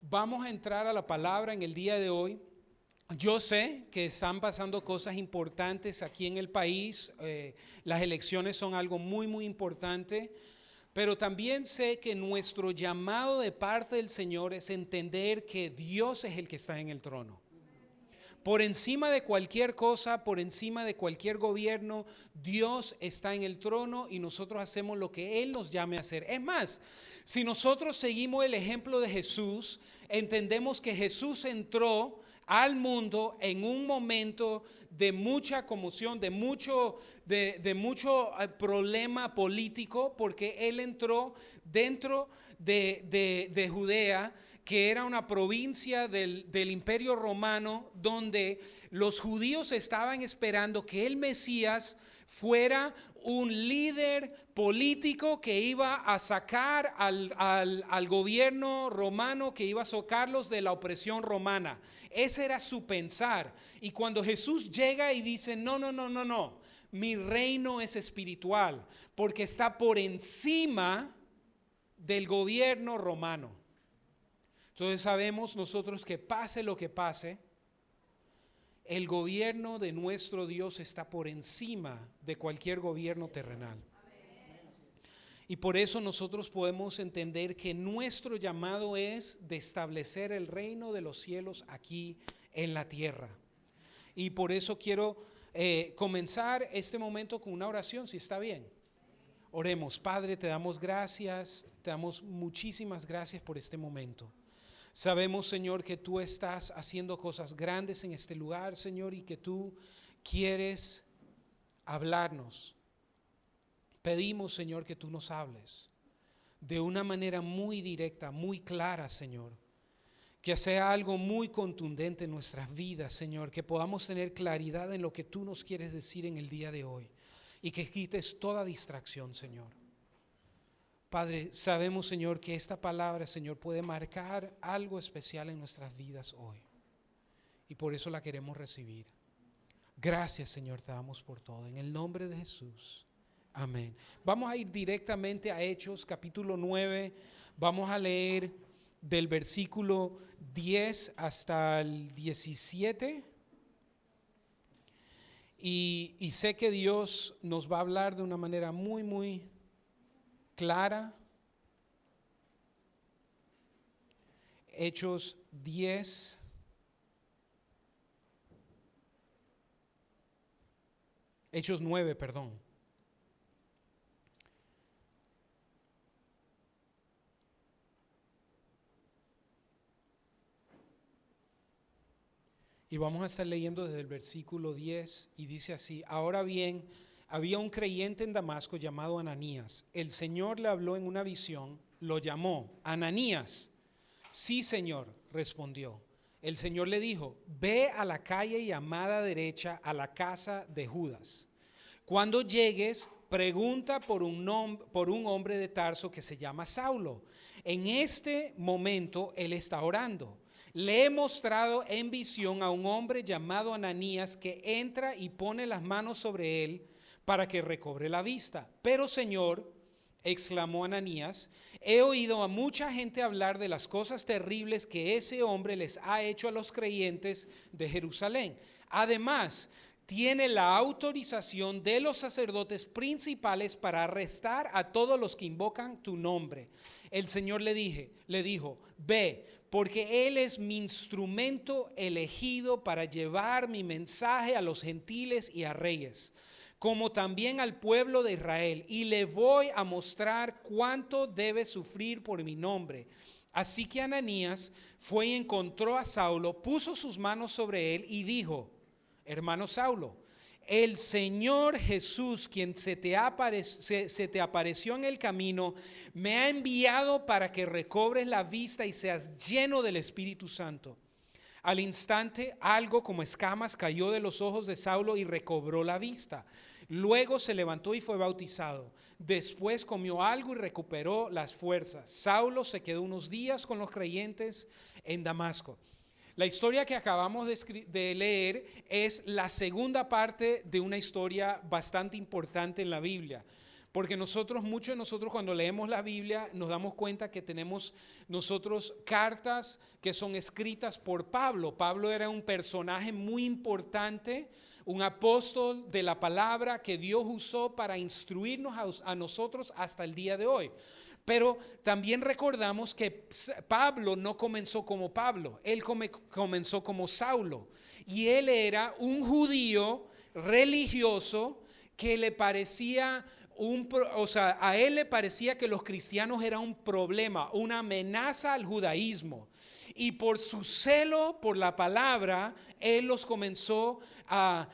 Vamos a entrar a la palabra en el día de hoy. Yo sé que están pasando cosas importantes aquí en el país. Las elecciones son algo muy importante. Pero también sé que nuestro llamado de parte del Señor es entender que Dios es el que está en el trono. Por encima de cualquier cosa, por encima de cualquier gobierno, Dios está en el trono y nosotros hacemos lo que Él nos llame a hacer. Es más, si nosotros seguimos el ejemplo de Jesús, entendemos que Jesús entró al mundo en un momento de mucha conmoción, de mucho problema político, porque Él entró dentro de Judea, que era una provincia del Imperio Romano, donde los judíos estaban esperando que el Mesías fuera un líder político que iba a sacar al gobierno romano, que iba a sacarlos de la opresión romana. Ese era su pensar. Y cuando Jesús llega y dice, no, mi reino es espiritual, porque está por encima del gobierno romano. Entonces sabemos nosotros que pase lo que pase, el gobierno de nuestro Dios está por encima de cualquier gobierno terrenal. Y por eso nosotros podemos entender que nuestro llamado es de establecer el reino de los cielos aquí en la tierra. Y por eso quiero comenzar este momento con una oración, si está bien. Oremos. Padre, te damos gracias, te damos muchísimas gracias por este momento. Sabemos, Señor, que tú estás haciendo cosas grandes en este lugar, Señor, y que tú quieres hablarnos. Pedimos, Señor, que tú nos hables de una manera muy directa, muy clara, Señor. Que sea algo muy contundente en nuestras vidas, Señor. Que podamos tener claridad en lo que tú nos quieres decir en el día de hoy. Y que quites toda distracción, Señor. Padre, sabemos, Señor, que esta palabra, Señor, puede marcar algo especial en nuestras vidas hoy. Y por eso la queremos recibir. Gracias, Señor, te damos por todo. En el nombre de Jesús. Amén. Vamos a ir directamente a Hechos, capítulo 9. Vamos a leer del versículo 10 hasta el 17. Y sé que Dios nos va a hablar de una manera muy clara. Hechos 10. Hechos 9, perdón. Y vamos a estar leyendo desde el versículo 10 y dice así: ahora bien, había un creyente en Damasco llamado Ananías. El Señor le habló en una visión, lo llamó. Ananías. Sí, Señor, respondió. El Señor le dijo: ve a la calle llamada derecha, a la casa de Judas. Cuando llegues, pregunta por un hombre de Tarso que se llama Saulo. En este momento él está orando. Le he mostrado en visión a un hombre llamado Ananías que entra y pone las manos sobre él para que recobre la vista. Pero, Señor, exclamó Ananías, he oído a mucha gente hablar de las cosas terribles que ese hombre les ha hecho a los creyentes de Jerusalén. Además, tiene la autorización de los sacerdotes principales para arrestar a todos los que invocan tu nombre. El Señor le dijo, ve, porque Él es mi instrumento elegido para llevar mi mensaje a los gentiles y a reyes, como también al pueblo de Israel, y le voy a mostrar cuánto debe sufrir por mi nombre. Así que Ananías fue y encontró a Saulo, puso sus manos sobre él y dijo: hermano Saulo, el Señor Jesús, quien se te apareció en el camino, me ha enviado para que recobres la vista y seas lleno del Espíritu Santo. Al instante, algo como escamas cayó de los ojos de Saulo y recobró la vista. Luego se levantó y fue bautizado. Después comió algo y recuperó las fuerzas. Saulo se quedó unos días con los creyentes en Damasco. La historia que acabamos de leer es la segunda parte de una historia bastante importante en la Biblia. Porque muchos de nosotros cuando leemos la Biblia nos damos cuenta que tenemos nosotros cartas que son escritas por Pablo. Pablo era un personaje muy importante, un apóstol de la palabra que Dios usó para instruirnos a nosotros hasta el día de hoy. Pero también recordamos que Pablo no comenzó como Pablo, él comenzó como Saulo. Y él era un judío religioso que le parecía a él le parecía que los cristianos eran un problema, una amenaza al judaísmo. Y por su celo por la palabra, él los comenzó a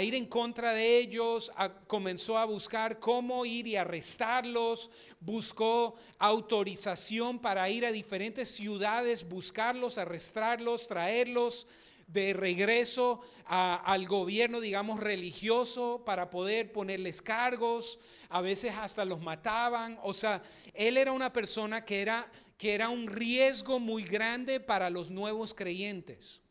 ir en contra de ellos, comenzó a buscar cómo ir y arrestarlos, buscó autorización para ir a diferentes ciudades, buscarlos, arrestarlos, traerlos de regreso al gobierno, digamos, religioso para poder ponerles cargos. A veces hasta los mataban. O sea, él era una persona que era un riesgo muy grande para los nuevos creyentes.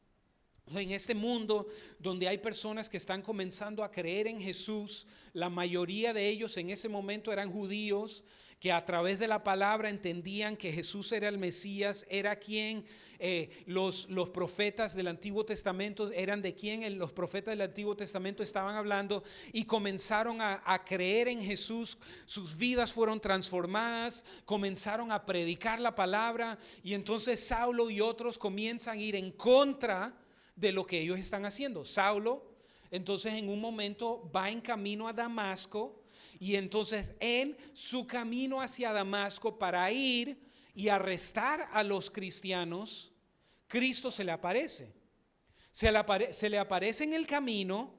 En este mundo donde hay personas que están comenzando a creer en Jesús, la mayoría de ellos en ese momento eran judíos que a través de la palabra entendían que Jesús era el Mesías, era quien los profetas del Antiguo Testamento, eran de quien los profetas del Antiguo Testamento estaban hablando, y comenzaron a creer en Jesús. Sus vidas fueron transformadas, comenzaron a predicar la palabra, y entonces Saulo y otros comienzan a ir en contra de lo que ellos están haciendo. Saulo entonces en un momento va en camino a Damasco, y entonces en su camino hacia Damasco para ir y arrestar a los cristianos, Cristo se le aparece. Se le aparece en el camino,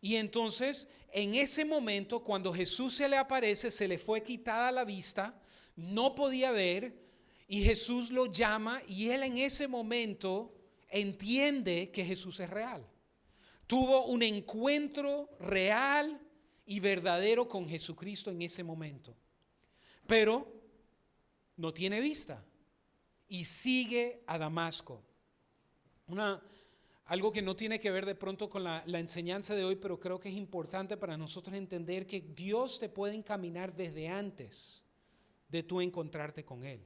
y entonces en ese momento cuando Jesús se le aparece, se le fue quitada la vista, no podía ver, y Jesús lo llama, y él en ese momento entiende que Jesús es real. Tuvo un encuentro real y verdadero con Jesucristo en ese momento, pero no tiene vista y sigue a Damasco. Algo que no tiene que ver de pronto con la enseñanza de hoy, pero creo que es importante para nosotros entender que Dios te puede encaminar desde antes de tú encontrarte con Él.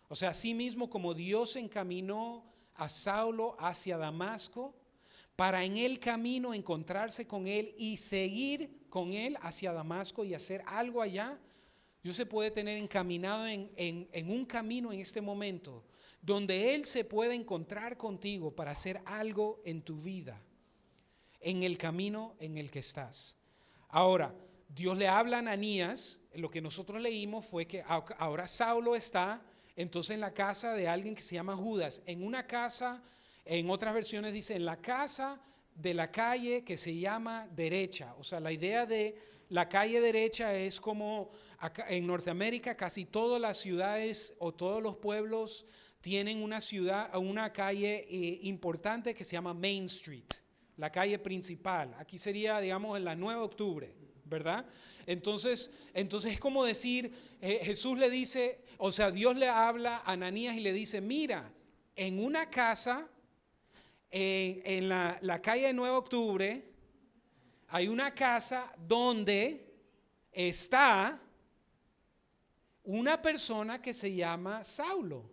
O sea, así mismo como Dios encaminó a Saulo hacia Damasco, para en el camino encontrarse con Él y seguir con Él hacia Damasco y hacer algo allá, Dios se puede tener encaminado en un camino en este momento donde Él se puede encontrar contigo para hacer algo en tu vida, en el camino en el que estás. Ahora, Dios le habla a Ananías. Lo que nosotros leímos fue que ahora Saulo está entonces en la casa de alguien que se llama Judas, en una casa. En otras versiones dice en la casa de la calle que se llama derecha. O sea, la idea de la calle derecha es como acá en Norteamérica casi todas las ciudades o todos los pueblos tienen una calle importante que se llama Main Street, la calle principal. Aquí sería, digamos, en la 9 de octubre, ¿verdad? Entonces es como decir, Jesús le dice, o sea, Dios le habla a Ananías y le dice, mira, en una casa en la calle de 9 de octubre hay una casa donde está una persona que se llama Saulo.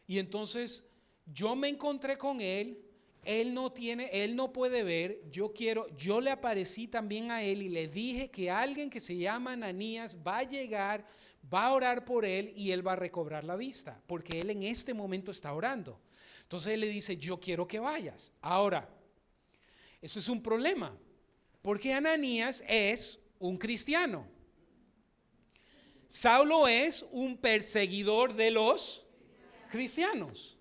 Y entonces yo me encontré con él, él no puede ver, yo le aparecí también a él y le dije que alguien que se llama Ananías va a llegar, va a orar por él y él va a recobrar la vista, porque él en este momento está orando. Entonces él le dice, yo quiero que vayas. Ahora, eso es un problema, porque Ananías es un cristiano. Saulo es un perseguidor de los cristianos.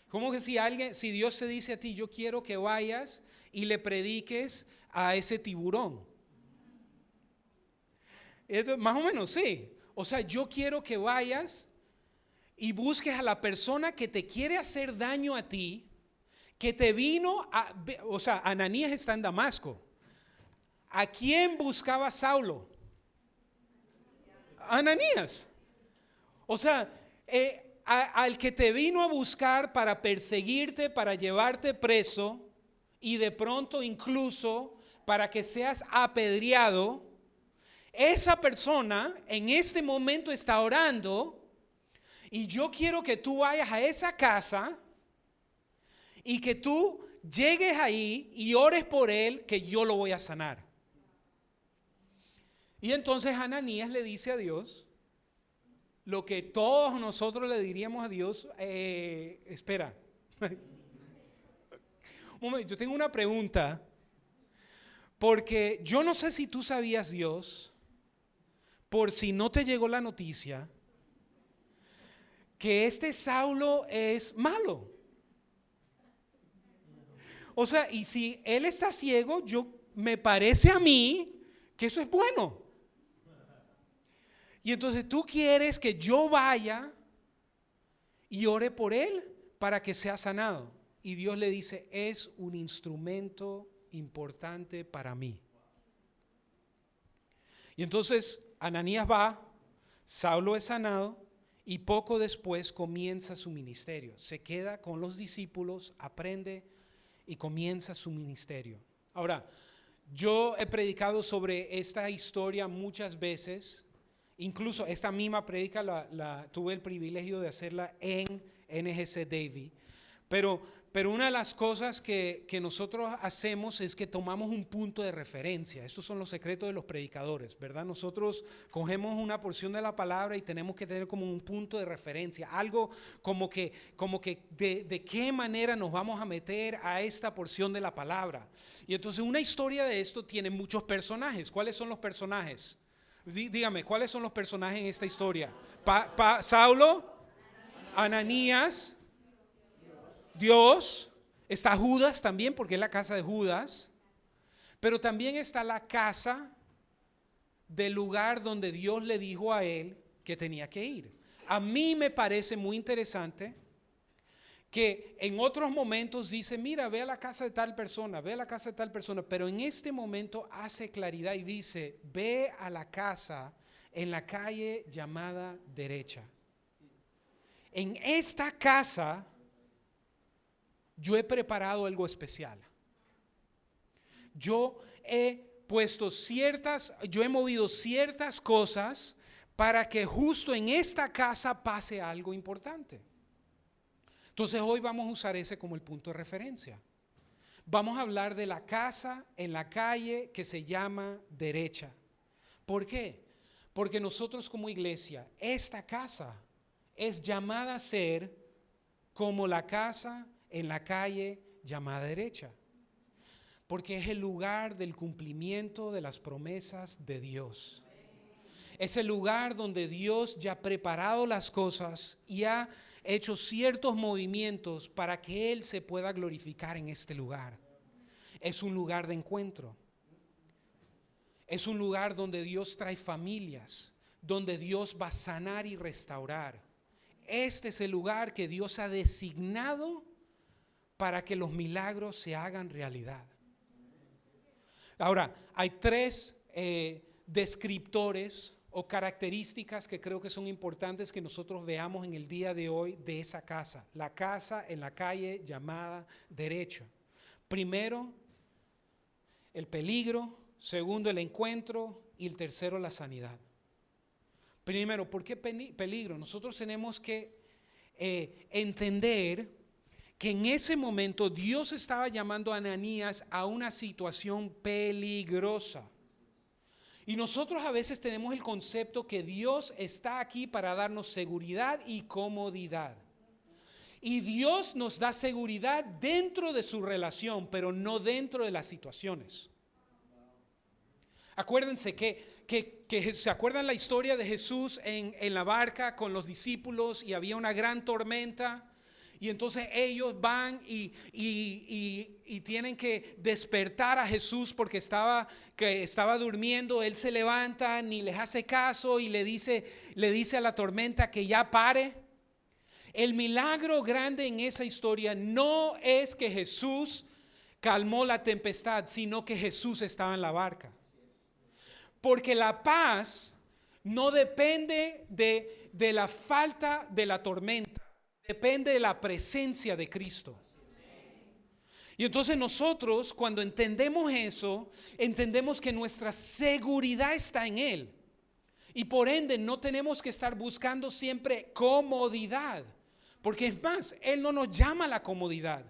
Como que si Dios te dice a ti, yo quiero que vayas y le prediques a ese tiburón. Esto, más o menos, sí. O sea, yo quiero que vayas y busques a la persona que te quiere hacer daño a ti, que te vino o sea, Ananías está en Damasco. ¿A quién buscaba Saulo? Ananías. O sea, al que te vino a buscar para perseguirte, para llevarte preso y de pronto incluso para que seas apedreado. Esa persona en este momento está orando y yo quiero que tú vayas a esa casa y que tú llegues ahí y ores por él, que yo lo voy a sanar. Y entonces Ananías le dice a Dios lo que todos nosotros le diríamos a Dios. Espera. Un momento, yo tengo una pregunta. Porque yo no sé si tú sabías, Dios, por si no te llegó la noticia, que este Saulo es malo. O sea, y si él está ciego, me parece a mí que eso es bueno. Y entonces tú quieres que yo vaya y ore por él para que sea sanado. Y Dios le dice, es un instrumento importante para mí. Y entonces Ananías va, Saulo es sanado y poco después comienza su ministerio. Se queda con los discípulos, aprende y comienza su ministerio. Ahora, yo he predicado sobre esta historia muchas veces. Incluso esta misma prédica tuve el privilegio de hacerla en NGC Davie. Pero una de las cosas que nosotros hacemos es que tomamos un punto de referencia. Estos son los secretos de los predicadores, ¿verdad? Nosotros cogemos una porción de la palabra y tenemos que tener como un punto de referencia. Algo como que de qué manera nos vamos a meter a esta porción de la palabra. Y entonces una historia de esto tiene muchos personajes. ¿Cuáles son los personajes? Dígame, ¿cuáles son los personajes en esta historia? Saulo, Ananías, Dios, está Judas también, porque es la casa de Judas, pero también está la casa del lugar donde Dios le dijo a él que tenía que ir. A mí me parece muy interesante que en otros momentos dice, mira, ve a la casa de tal persona, ve a la casa de tal persona, pero en este momento hace claridad y dice, ve a la casa en la calle llamada derecha. En esta casa yo he preparado algo especial. Yo he movido ciertas cosas para que justo en esta casa pase algo importante. Entonces hoy vamos a usar ese como el punto de referencia. Vamos a hablar de la casa en la calle que se llama derecha. ¿Por qué? Porque nosotros como iglesia, esta casa es llamada a ser como la casa en la calle llamada derecha, porque es el lugar del cumplimiento de las promesas de Dios. Es el lugar donde Dios ya ha preparado las cosas y ha hecho ciertos movimientos para que Él se pueda glorificar en este lugar. Es un lugar de encuentro. Es un lugar donde Dios trae familias, donde Dios va a sanar y restaurar. Este es el lugar que Dios ha designado para que los milagros se hagan realidad. Ahora, hay tres descriptores o características que creo que son importantes que nosotros veamos en el día de hoy de esa casa. La casa en la calle llamada derecha. Primero, el peligro. Segundo, el encuentro. Y el tercero, la sanidad. Primero, ¿por qué peligro? Nosotros tenemos que entender que en ese momento Dios estaba llamando a Ananías a una situación peligrosa. Y nosotros a veces tenemos el concepto que Dios está aquí para darnos seguridad y comodidad. Y Dios nos da seguridad dentro de su relación, pero no dentro de las situaciones. Acuérdense que ¿se acuerdan la historia de Jesús en la barca con los discípulos y había una gran tormenta? Y entonces ellos van y tienen que despertar a Jesús porque estaba durmiendo. Él se levanta, ni les hace caso y le dice a la tormenta que ya pare. El milagro grande en esa historia no es que Jesús calmó la tempestad, sino que Jesús estaba en la barca. Porque la paz no depende de la falta de la tormenta. Depende de la presencia de Cristo. Y entonces nosotros, cuando entendemos eso, entendemos que nuestra seguridad está en Él. Y por ende no tenemos que estar buscando siempre comodidad. Porque es más, Él no nos llama a la comodidad.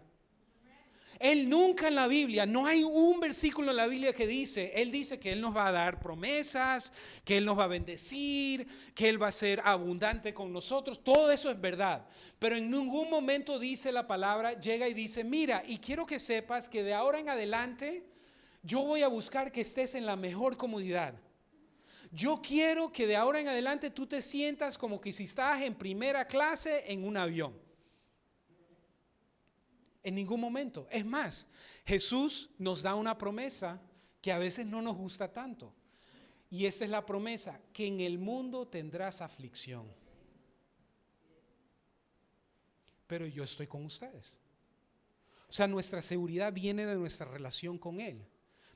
Él nunca en la Biblia, no hay un versículo en la Biblia que dice, Él dice que Él nos va a dar promesas, que Él nos va a bendecir, que Él va a ser abundante con nosotros. Todo eso es verdad. Pero en ningún momento dice la palabra, llega y dice, mira, y quiero que sepas que de ahora en adelante yo voy a buscar que estés en la mejor comodidad. Yo quiero que de ahora en adelante tú te sientas como que si estás en primera clase en un avión. En ningún momento. Es más, Jesús nos da una promesa que a veces no nos gusta tanto. Y esta es la promesa, que en el mundo tendrás aflicción. Pero yo estoy con ustedes. O sea, nuestra seguridad viene de nuestra relación con Él,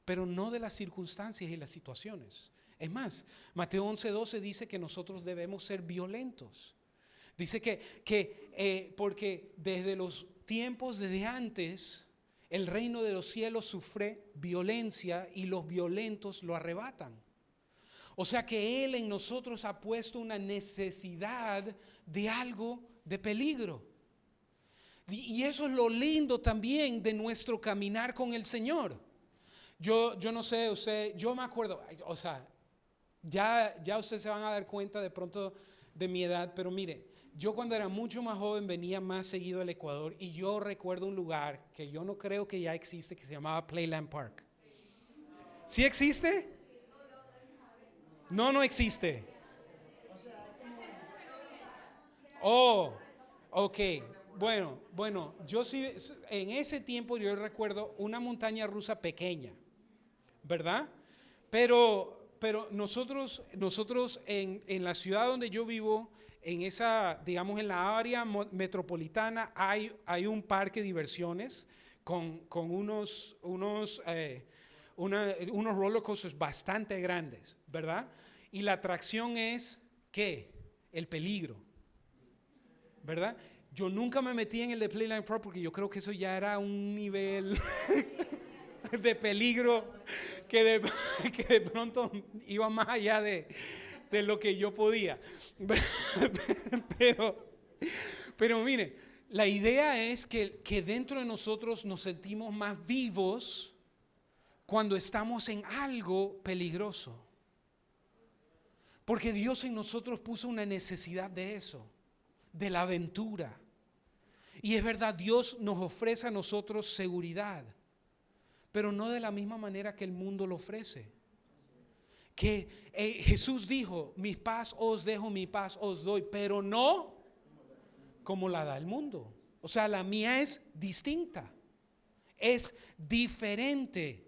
pero no de las circunstancias y las situaciones. Es más, Mateo 11:12 dice que nosotros debemos ser violentos. Dice que porque desde los tiempos desde antes, el reino de los cielos sufre violencia y los violentos lo arrebatan. O sea que Él en nosotros ha puesto una necesidad de algo de peligro. Y eso es lo lindo también de nuestro caminar con el Señor. Yo no sé, yo me acuerdo, o sea, ya ustedes se van a dar cuenta de pronto de mi edad, pero mire, yo cuando era mucho más joven venía más seguido al Ecuador y yo recuerdo un lugar que yo no creo que ya existe, que se llamaba Playland Park. ¿Sí existe? No existe. Oh, ok. Bueno, yo sí, en ese tiempo yo recuerdo una montaña rusa pequeña, ¿verdad? Pero nosotros en la ciudad donde yo vivo, en esa, digamos, en la área metropolitana hay un parque de diversiones con unos roller coasters bastante grandes, ¿verdad? Y la atracción es, ¿qué? El peligro, ¿verdad? Yo nunca me metí en el de Playland Park porque yo creo que eso ya era un nivel de peligro que de pronto iba más allá de lo que yo podía. Pero mire, la idea es que dentro de nosotros nos sentimos más vivos cuando estamos en algo peligroso. Porque Dios en nosotros puso una necesidad de eso, de la aventura. Y es verdad, Dios nos ofrece a nosotros seguridad, pero no de la misma manera que el mundo lo ofrece. Que Jesús dijo, mi paz os dejo, mi paz os doy, pero no como la da el mundo. O sea, la mía es distinta, es diferente.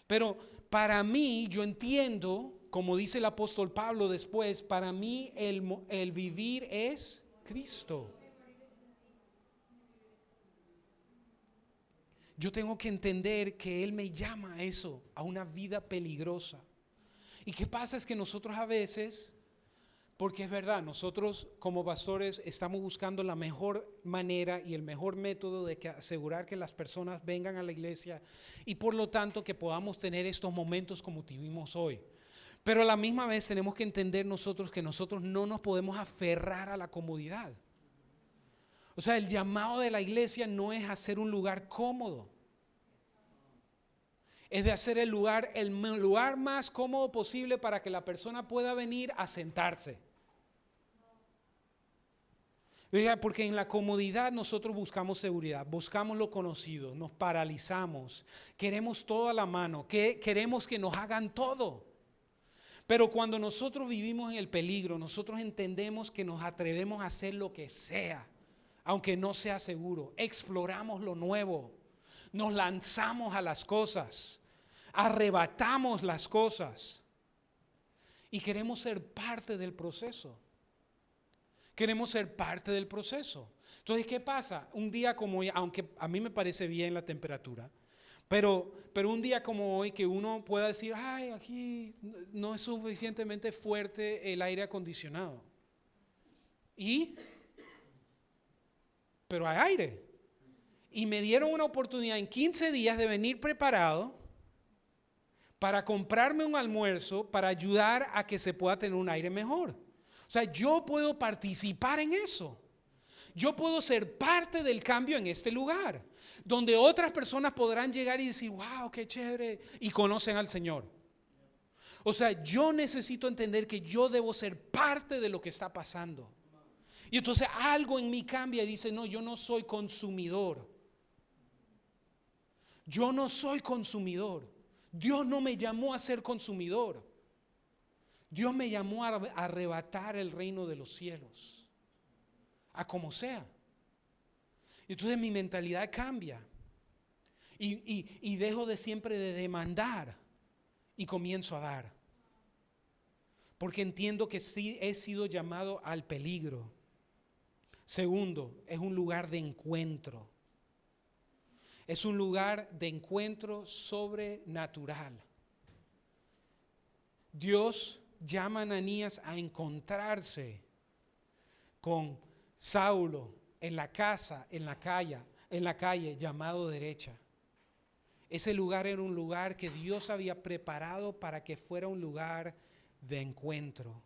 Pero para mí, yo entiendo, como dice el apóstol Pablo después, para mí el vivir es Cristo. Yo tengo que entender que Él me llama a eso, a una vida peligrosa. ¿Y qué pasa? Es que nosotros a veces, porque es verdad, nosotros como pastores estamos buscando la mejor manera y el mejor método de asegurar que las personas vengan a la iglesia y por lo tanto que podamos tener estos momentos como tuvimos hoy. Pero a la misma vez tenemos que entender nosotros que nosotros no nos podemos aferrar a la comodidad. O sea, el llamado de la iglesia no es hacer un lugar cómodo. Es de hacer el lugar más cómodo posible para que la persona pueda venir a sentarse. Porque en la comodidad nosotros buscamos seguridad, buscamos lo conocido, nos paralizamos, queremos todo a la mano, queremos que nos hagan todo. Pero cuando nosotros vivimos en el peligro, nosotros entendemos que nos atrevemos a hacer lo que sea, aunque no sea seguro. Exploramos lo nuevo, nos lanzamos a las cosas, arrebatamos las cosas y queremos ser parte del proceso. Queremos ser parte del proceso. Entonces, ¿qué pasa? Un día como hoy, aunque a mí me parece bien la temperatura, pero un día como hoy que uno pueda decir, ay, aquí no es suficientemente fuerte el aire acondicionado. Pero hay aire. y me dieron una oportunidad en 15 días de venir preparado para comprarme un almuerzo para ayudar a que se pueda tener un aire mejor. O sea, yo puedo participar en eso. Yo puedo ser parte del cambio en este lugar, donde otras personas podrán llegar y decir, wow, qué chévere, y conocen al Señor. O sea, yo necesito entender que yo debo ser parte de lo que está pasando. Y entonces algo en mí cambia y dice, no, yo no soy consumidor. Yo no soy consumidor. Dios no me llamó a ser consumidor. Dios me llamó a arrebatar el reino de los cielos, a como sea. Y entonces mi mentalidad cambia. Y dejo de siempre de demandar y comienzo a dar. Porque entiendo que sí he sido llamado al peligro. Segundo, es un lugar de encuentro. Es un lugar de encuentro sobrenatural. Dios llama a Ananías a encontrarse con Saulo en la casa, en la calle llamado Derecha. Ese lugar era un lugar que Dios había preparado para que fuera un lugar de encuentro.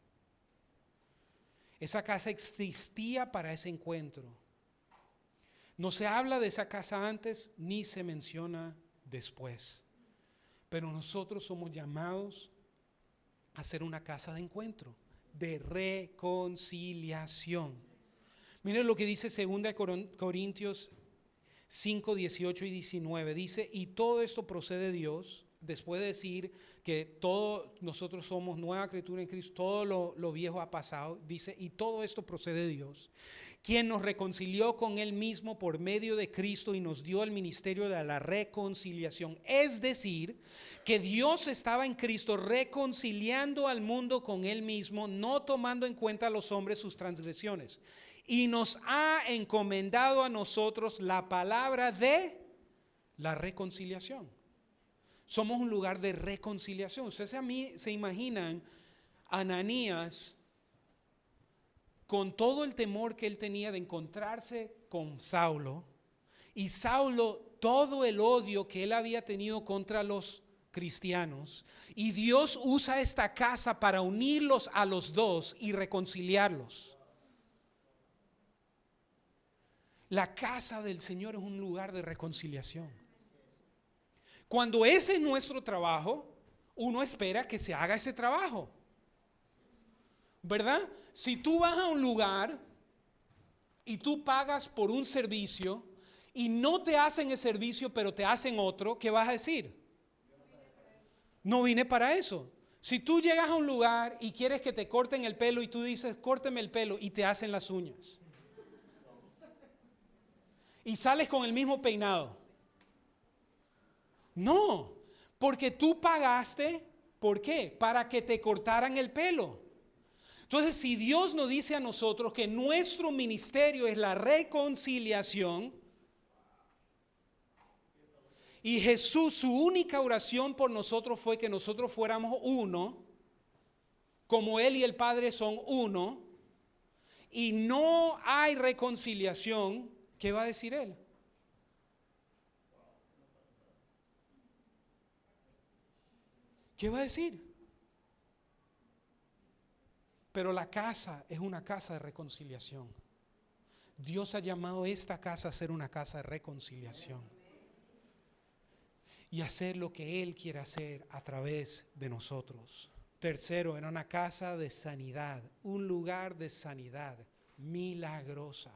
Esa casa existía para ese encuentro. No se habla de esa casa antes ni se menciona después. Pero nosotros somos llamados a ser una casa de encuentro, de reconciliación. Miren lo que dice 2 Corintios 5, 18 y 19. Dice, y todo esto procede de Dios, después de decir que todos nosotros somos nueva criatura en Cristo, todo lo viejo ha pasado, dice, y todo esto procede de Dios, quien nos reconcilió con Él mismo por medio de Cristo y nos dio el ministerio de la reconciliación. Es decir, que Dios estaba en Cristo reconciliando al mundo con Él mismo, no tomando en cuenta a los hombres sus transgresiones. Y nos ha encomendado a nosotros la palabra de la reconciliación. Somos un lugar de reconciliación. Ustedes se imaginan a Ananías con todo el temor que él tenía de encontrarse con Saulo, y Saulo todo el odio que él había tenido contra los cristianos, y Dios usa esta casa para unirlos a los dos y reconciliarlos. La casa del Señor es un lugar de reconciliación. Cuando ese es nuestro trabajo, uno espera que se haga ese trabajo, ¿verdad? Si tú vas a un lugar y tú pagas por un servicio y no te hacen el servicio pero te hacen otro, ¿qué vas a decir? No vine para eso. Si tú llegas a un lugar y quieres que te corten el pelo y tú dices, córteme el pelo, y te hacen las uñas, y sales con el mismo peinado. No, porque tú pagaste, ¿por qué? Para que te cortaran el pelo. Entonces, si Dios nos dice a nosotros que nuestro ministerio es la reconciliación, y Jesús, su única oración por nosotros fue que nosotros fuéramos uno, como Él y el Padre son uno, y no hay reconciliación, ¿qué va a decir Él? ¿Qué va a decir? Pero la casa es una casa de reconciliación. Dios ha llamado esta casa a ser una casa de reconciliación y hacer lo que Él quiere hacer a través de nosotros. Tercero, era una casa de sanidad, un lugar de sanidad milagrosa.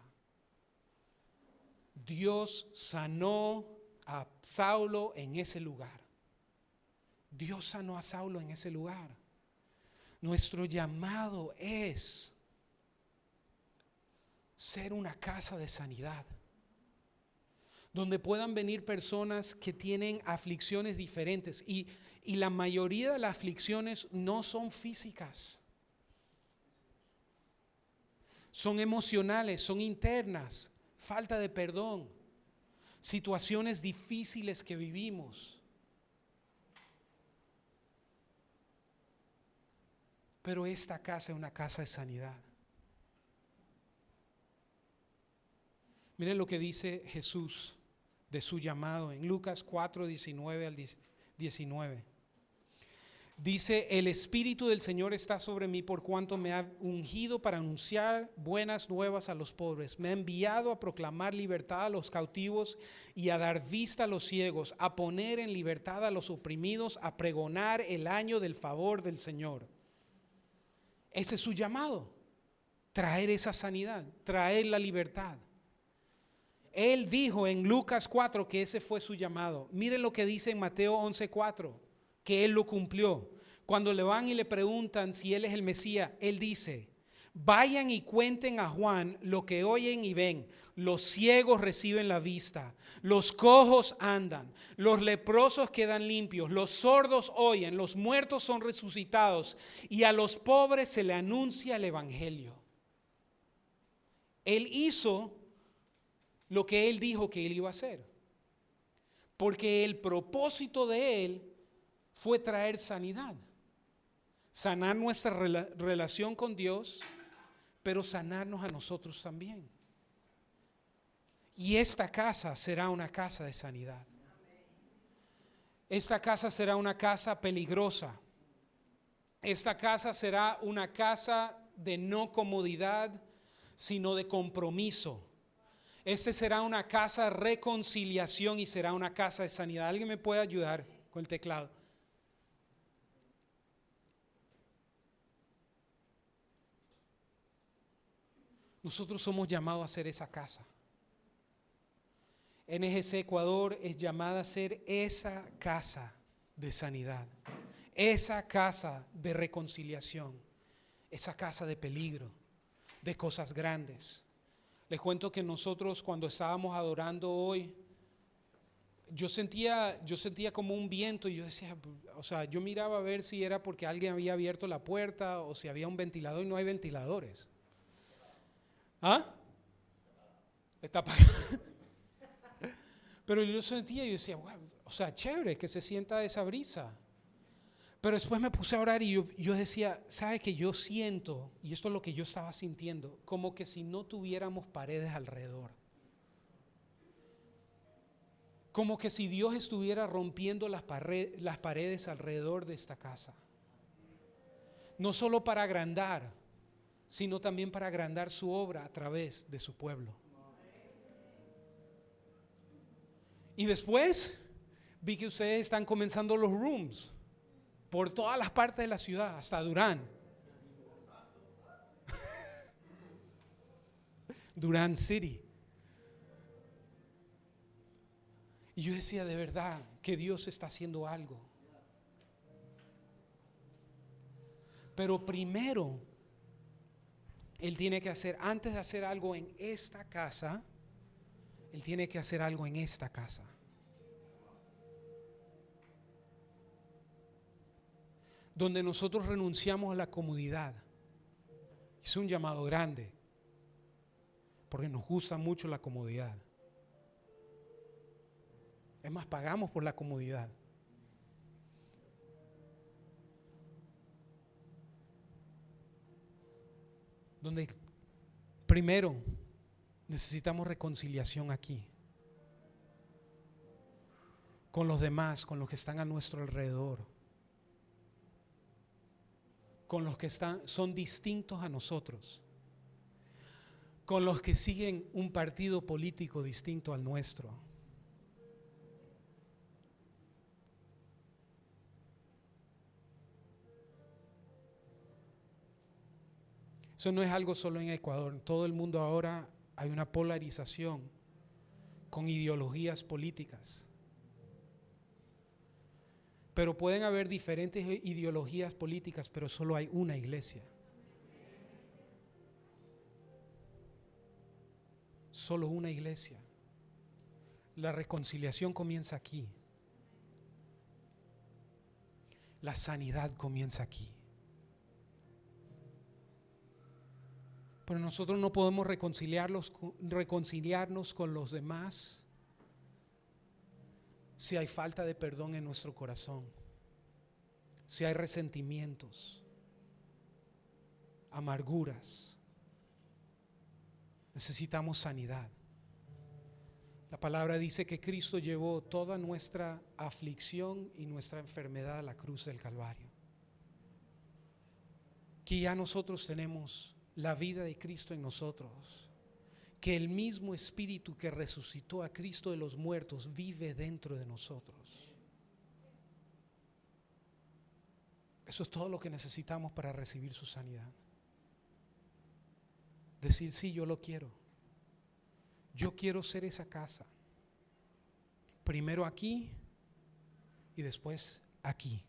Dios sanó a Saulo en ese lugar. Dios sanó a Saulo en ese lugar. Nuestro llamado es ser una casa de sanidad, donde puedan venir personas que tienen aflicciones diferentes, y la mayoría de las aflicciones no son físicas, son emocionales, son internas, falta de perdón, situaciones difíciles que vivimos. Pero esta casa es una casa de sanidad. Miren lo que dice Jesús de su llamado. En Lucas 4, 19 al 19. Dice: el Espíritu del Señor está sobre mí por cuanto me ha ungido para anunciar buenas nuevas a los pobres. Me ha enviado a proclamar libertad a los cautivos y a dar vista a los ciegos, a poner en libertad a los oprimidos, a pregonar el año del favor del Señor. Ese es su llamado, traer esa sanidad, traer la libertad. Él dijo en Lucas 4 que ese fue su llamado. Miren lo que dice en Mateo 11:4, que Él lo cumplió. Cuando le van y le preguntan si Él es el Mesías, Él dice: vayan y cuenten a Juan lo que oyen y ven. Los ciegos reciben la vista, los cojos andan, los leprosos quedan limpios, los sordos oyen, los muertos son resucitados y a los pobres se le anuncia el evangelio. Él hizo lo que Él dijo que Él iba a hacer, porque el propósito de Él fue traer sanidad, sanar nuestra relación con Dios, pero sanarnos a nosotros también. Y esta casa será una casa de sanidad. Esta casa será una casa peligrosa. Esta casa será una casa de no comodidad, sino de compromiso. Este será una casa de reconciliación y será una casa de sanidad. ¿Alguien me puede ayudar con el teclado? Nosotros somos llamados a ser esa casa. NGC Ecuador es llamada a ser esa casa de sanidad, esa casa de reconciliación, esa casa de peligro, de cosas grandes. Les cuento que nosotros cuando estábamos adorando hoy, yo sentía como un viento y yo decía, o sea, yo miraba a ver si era porque alguien había abierto la puerta o si había un ventilador y no hay ventiladores. ¿Ah? Está apagado. Pero yo sentía y yo decía, wow, o sea, chévere que se sienta esa brisa. Pero después me puse a orar y yo decía, ¿sabe que yo siento? Y esto es lo que yo estaba sintiendo, como que si no tuviéramos paredes alrededor. Como que si Dios estuviera rompiendo las paredes alrededor de esta casa. No solo para agrandar, sino también para agrandar su obra a través de su pueblo. Y después vi que ustedes están comenzando los rooms por todas las partes de la ciudad, hasta Durán. Durán City. Y yo decía, de verdad, que Dios está haciendo algo. Pero primero, Él tiene que hacer, antes de hacer algo en esta casa, Él tiene que hacer algo en esta casa. Donde nosotros renunciamos a la comodidad. Es un llamado grande, porque nos gusta mucho la comodidad. Es más, pagamos por la comodidad. Donde primero necesitamos reconciliación aquí, con los demás, con los que están a nuestro alrededor, con los que son distintos a nosotros, con los que siguen un partido político distinto al nuestro. Eso no es algo solo en Ecuador. En todo el mundo ahora hay una polarización con ideologías políticas. Pero pueden haber diferentes ideologías políticas, pero solo hay una iglesia. Solo una iglesia. La reconciliación comienza aquí. La sanidad comienza aquí. Pero nosotros no podemos reconciliarnos con los demás si hay falta de perdón en nuestro corazón, si hay resentimientos, amarguras. Necesitamos sanidad. La palabra dice que Cristo llevó toda nuestra aflicción y nuestra enfermedad a la cruz del Calvario. Que ya nosotros tenemos la vida de Cristo en nosotros. Que el mismo Espíritu que resucitó a Cristo de los muertos vive dentro de nosotros. Eso es todo lo que necesitamos para recibir su sanidad. Decir, sí, yo lo quiero. Yo quiero ser esa casa. Primero aquí y después aquí.